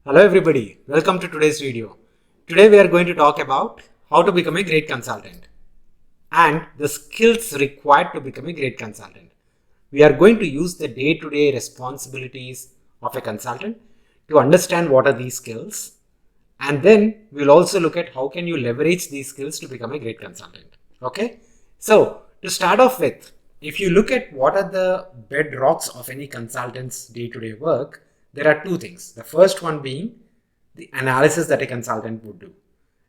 Hello everybody, welcome to today's video. Today we are going to talk about how to become a great consultant and the skills required to become a great consultant. We are going to use the day-to-day responsibilities of a consultant to understand what are these skills, and then we'll also look at how can you leverage these skills to become a great consultant. Okay, so to start off with, if you look at what are the bedrocks of any consultant's day-to-day work, there are two things. The first one being the analysis that a consultant would do,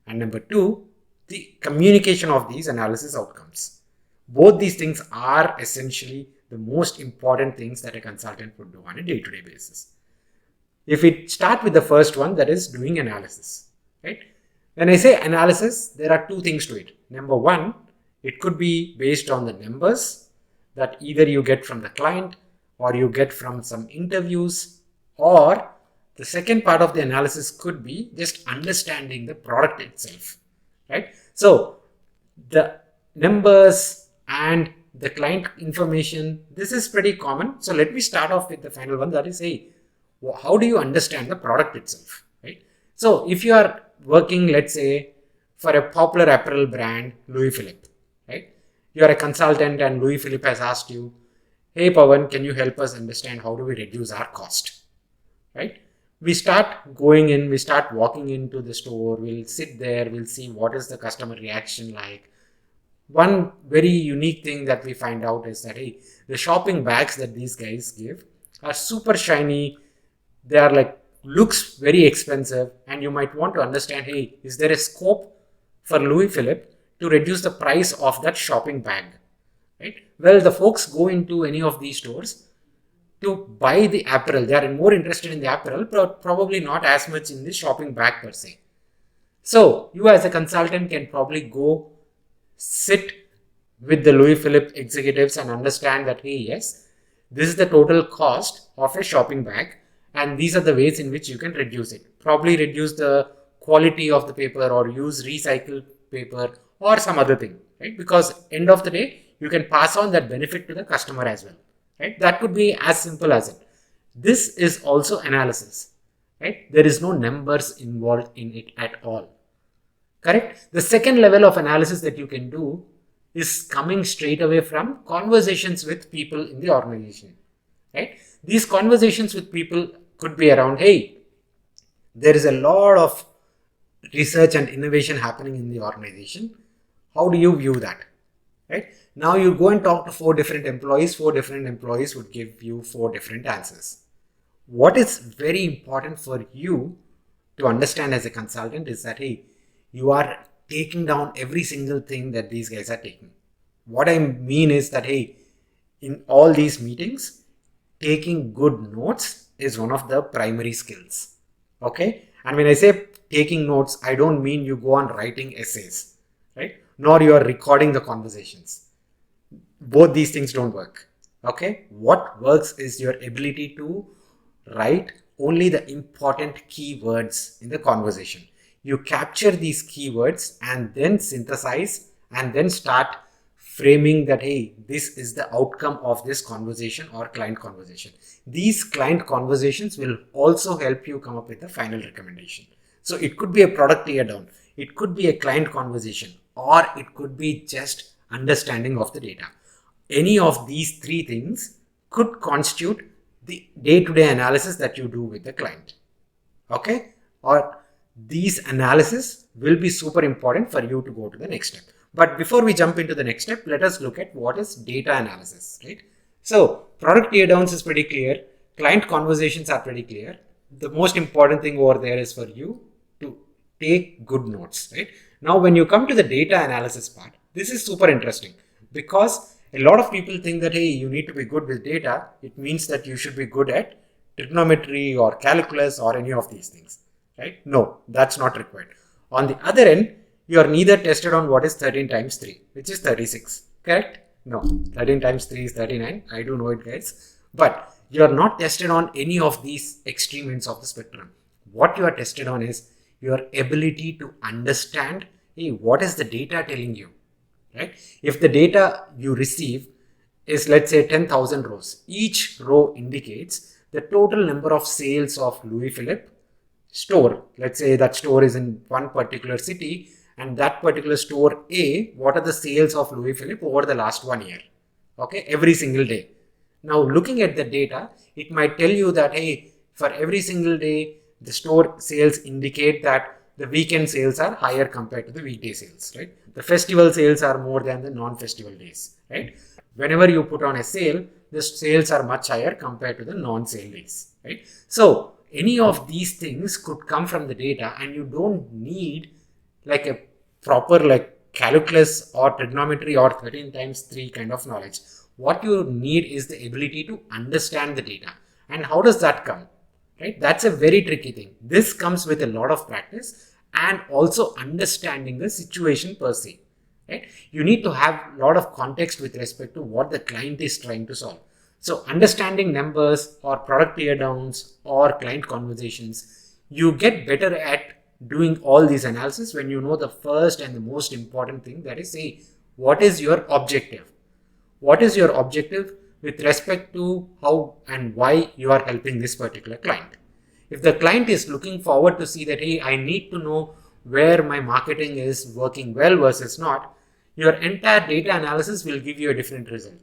and number two, the communication of these analysis outcomes. Both these things are essentially the most important things that a consultant would do on a day-to-day basis. If we start with the first one, that is doing analysis, right? When I say analysis, there are two things to it. Number one, it could be based on the numbers that either you get from the client or you get from some interviews, or the second part of the analysis could be just understanding the product itself, right? So the numbers and the client information, this is pretty common. So let me start off with the final one, that is, hey, how do you understand the product itself, right? So if you are working, let's say, for a popular apparel brand, Louis Philippe, right? You are a consultant and Louis Philippe has asked you, hey Pawan, can you help us understand how do we reduce our cost, right? We start going in, we start walking into the store, we'll sit there, we'll see what is the customer reaction like. One very unique thing that we find out is that, hey, the shopping bags that these guys give are super shiny. They are like, looks very expensive, and you might want to understand, hey, is there a scope for Louis Philippe to reduce the price of that shopping bag, right? Well, the folks go into any of these stores to buy the apparel. They are more interested in the apparel, but probably not as much in the shopping bag per se. So you as a consultant can probably go sit with the Louis Philippe executives and understand that, hey, yes, this is the total cost of a shopping bag, and these are the ways in which you can reduce it. Probably reduce the quality of the paper or use recycled paper or some other thing, right? Because end of the day, you can pass on that benefit to the customer as well, right? That could be as simple as it. This is also analysis, right? There is no numbers involved in it at all, correct? The second level of analysis that you can do is coming straight away from conversations with people in the organization, right? These conversations with people could be around, hey, there is a lot of research and innovation happening in the organization. How do you view that, right? Now you go and talk to four different employees would give you four different answers. What is very important for you to understand as a consultant is that, hey, you are taking down every single thing that these guys are taking. What I mean is that, hey, in all these meetings, taking good notes is one of the primary skills. Okay? And when I say taking notes, I don't mean you go on writing essays, right? Nor you are recording the conversations. Both these things don't work. Okay? What works is your ability to write only the important keywords in the conversation. You capture these keywords and then synthesize and then start framing that, hey, this is the outcome of this conversation or client conversation. These client conversations will also help you come up with the final recommendation. So it could be a product tear down, it could be a client conversation, or it could be just understanding of the data. Any of these three things could constitute the day-to-day analysis that you do with the client. Okay? Or these analysis will be super important for you to go to the next step. But before we jump into the next step, let us look at what is data analysis, right? So product tear downs is pretty clear. Client conversations are pretty clear. The most important thing over there is for you to take good notes, right? Now, when you come to the data analysis part, this is super interesting because a lot of people think that, hey, you need to be good with data. It means that you should be good at trigonometry or calculus or any of these things, right? No, that's not required. On the other end, you are neither tested on what is 13 times 3, which is 36, correct? No, 13 times 3 is 39. I do know it, guys. But you are not tested on any of these extreme ends of the spectrum. What you are tested on is your ability to understand, hey, what is the data telling you, right? If the data you receive is, let's say, 10,000 rows, each row indicates the total number of sales of Louis Philippe store, let's say that store is in one particular city, and that particular store A, what are the sales of Louis Philippe over the last 1 year? Okay, every single day. Now looking at the data, it might tell you that, hey, for every single day, the store sales indicate that the weekend sales are higher compared to the weekday sales, right? The festival sales are more than the non-festival days, right? Whenever you put on a sale, the sales are much higher compared to the non-sale days, right? So any of these things could come from the data, and you don't need like a proper like calculus or trigonometry or 13 times 3 kind of knowledge. What you need is the ability to understand the data. And how does that come? Right? That's a very tricky thing. This comes with a lot of practice and also understanding the situation per se. Right? You need to have a lot of context with respect to what the client is trying to solve. So understanding numbers or product teardowns or client conversations, you get better at doing all these analysis when you know the first and the most important thing, that is, say, what is your objective? What is your objective with respect to how and why you are helping this particular client? If the client is looking forward to see that, hey, I need to know where my marketing is working well versus not, your entire data analysis will give you a different result.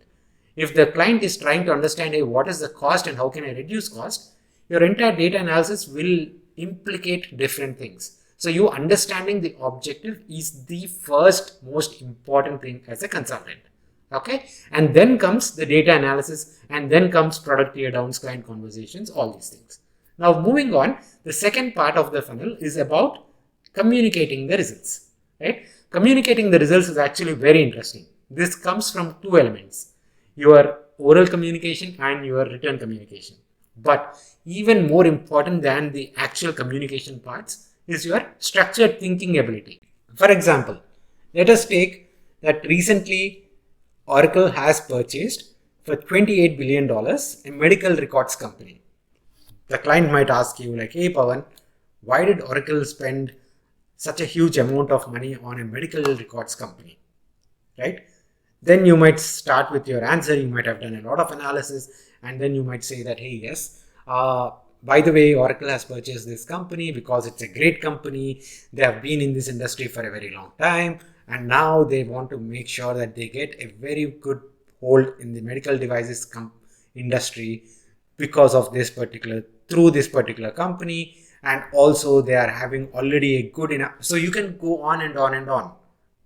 If the client is trying to understand, hey, what is the cost and how can I reduce cost, your entire data analysis will implicate different things. So you understanding the objective is the first most important thing as a consultant. Okay, and then comes the data analysis, and then comes product teardowns, client conversations, all these things. Now moving on, the second part of the funnel is about communicating the results. Right? Communicating the results is actually very interesting. This comes from two elements: your oral communication and your written communication. But even more important than the actual communication parts is your structured thinking ability. For example, let us take that recently Oracle has purchased for $28 billion a medical records company. The client might ask you like, hey Pawan, why did Oracle spend such a huge amount of money on a medical records company? Right? Then you might start with your answer. You might have done a lot of analysis, and then you might say that, hey, yes, by the way, Oracle has purchased this company because it's a great company. They have been in this industry for a very long time, and now they want to make sure that they get a very good hold in the medical devices industry because of through this particular company, and also they are having already a good enough. So you can go on and on and on,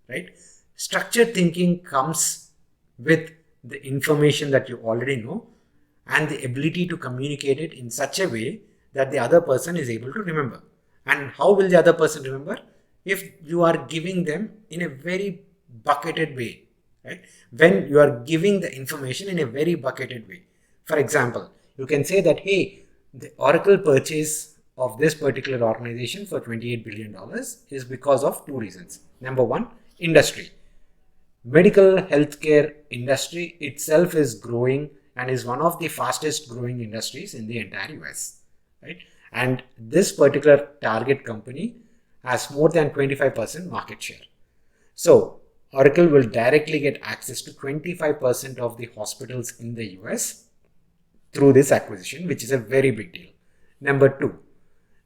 right? Structured thinking comes with the information that you already know and the ability to communicate it in such a way that the other person is able to remember. And how will the other person remember? If you are giving them in a very bucketed way, right? When you are giving the information in a very bucketed way. For example, you can say that, hey, the Oracle purchase of this particular organization for $28 billion is because of two reasons. Number one, industry. Medical healthcare industry itself is growing and is one of the fastest growing industries in the entire US, right? And this particular target company has more than 25% market share. So Oracle will directly get access to 25% of the hospitals in the US through this acquisition, which is a very big deal. Number two,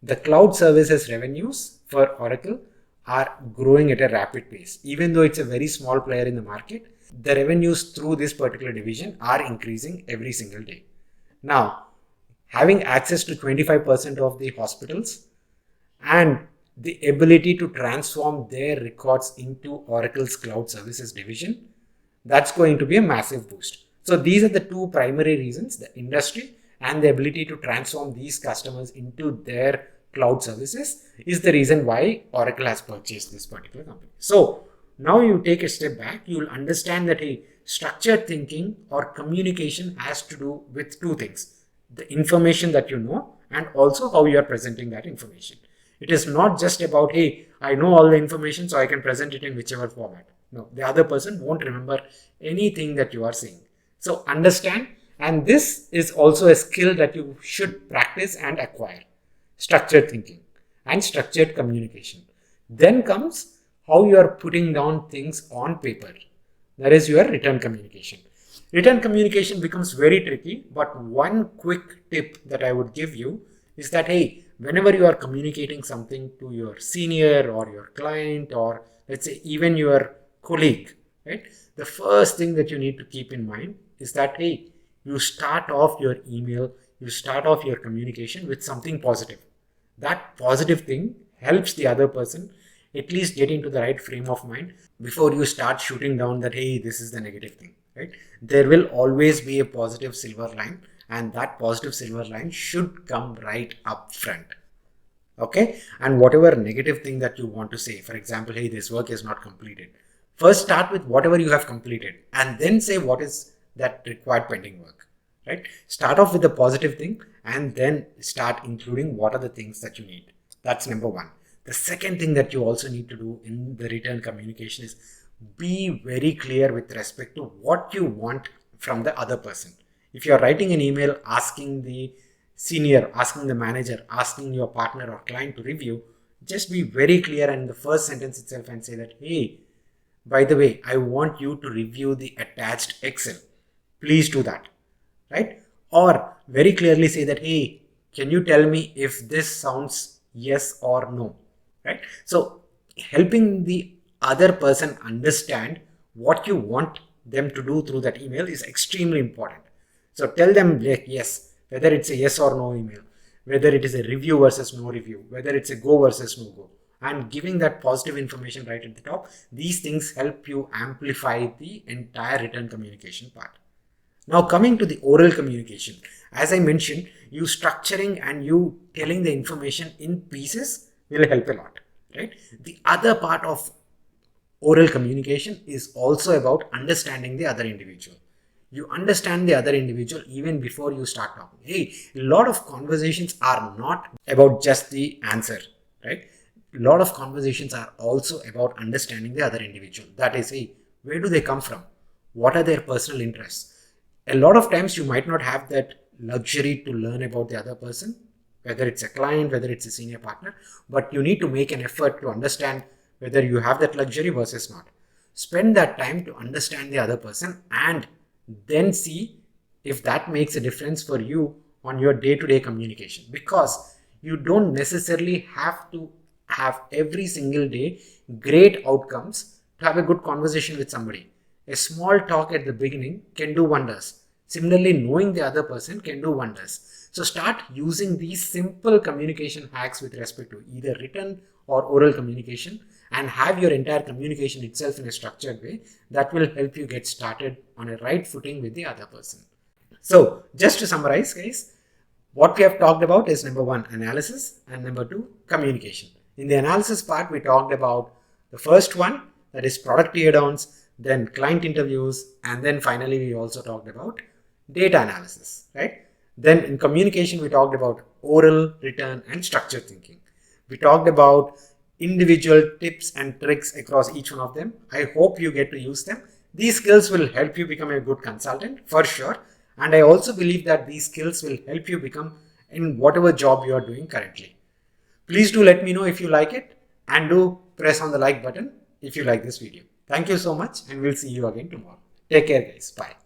the cloud services revenues for Oracle are growing at a rapid pace. Even though it's a very small player in the market, the revenues through this particular division are increasing every single day. Now, having access to 25% of the hospitals and the ability to transform their records into Oracle's cloud services division, that's going to be a massive boost. So these are the two primary reasons: the industry and the ability to transform these customers into their cloud services is the reason why Oracle has purchased this particular company. So now you take a step back, you will understand that, hey, structured thinking or communication has to do with two things: the information that you know and also how you are presenting that information. It is not just about, hey, I know all the information so I can present it in whichever format. No, the other person won't remember anything that you are saying. So understand, and this is also a skill that you should practice and acquire: structured thinking and structured communication. Then comes how you are putting down things on paper. That is your written communication. Written communication becomes very tricky, but one quick tip that I would give you is that, hey, whenever you are communicating something to your senior or your client, or let's say even your colleague, right? The first thing that you need to keep in mind is that, hey, you start off your email, you start off your communication with something positive. That positive thing helps the other person at least get into the right frame of mind before you start shooting down that, hey, this is the negative thing, right? There will always be a positive silver line, and that positive silver line should come right up front. Okay, and whatever negative thing that you want to say, for example, hey, this work is not completed, first start with whatever you have completed and then say what is that required pending work, right? Start off with the positive thing and then start including what are the things that you need. That's number one. The second thing that you also need to do in the written communication is be very clear with respect to what you want from the other person. If you are writing an email asking the senior, asking the manager, asking your partner or client to review, just be very clear in the first sentence itself and say that, hey, by the way, I want you to review the attached Excel. Please do that, right? Or very clearly say that, hey, can you tell me if this sounds yes or no, right? So helping the other person understand what you want them to do through that email is extremely important. So tell them like yes, whether it's a yes or no email, whether it is a review versus no review, whether it's a go versus no go, and giving that positive information right at the top. These things help you amplify the entire written communication part. Now coming to the oral communication, as I mentioned, you structuring and you telling the information in pieces will help a lot, right? The other part of oral communication is also about understanding the other individual. You understand the other individual even before you start talking. Hey, a lot of conversations are not about just the answer, right? A lot of conversations are also about understanding the other individual. That is, hey, where do they come from? What are their personal interests? A lot of times you might not have that luxury to learn about the other person, whether it's a client, whether it's a senior partner, but you need to make an effort to understand whether you have that luxury versus not. Spend that time to understand the other person and then see if that makes a difference for you on your day-to-day communication, because you don't necessarily have to have every single day great outcomes to have a good conversation with somebody. A small talk at the beginning can do wonders. Similarly, knowing the other person can do wonders. So start using these simple communication hacks with respect to either written or oral communication, and have your entire communication itself in a structured way that will help you get started on a right footing with the other person. So just to summarize, guys, what we have talked about is number one, analysis, and number two, communication. In the analysis part, we talked about the first one, that is product teardowns, then client interviews, and then finally we also talked about data analysis, right? Then in communication, we talked about oral, written, and structured thinking. We talked about individual tips and tricks across each one of them. I hope you get to use them. These skills will help you become a good consultant for sure. And I also believe that these skills will help you become in whatever job you are doing currently. Please do let me know if you like it, and do press on the like button if you like this video. Thank you so much, and we'll see you again tomorrow. Take care, guys. Bye.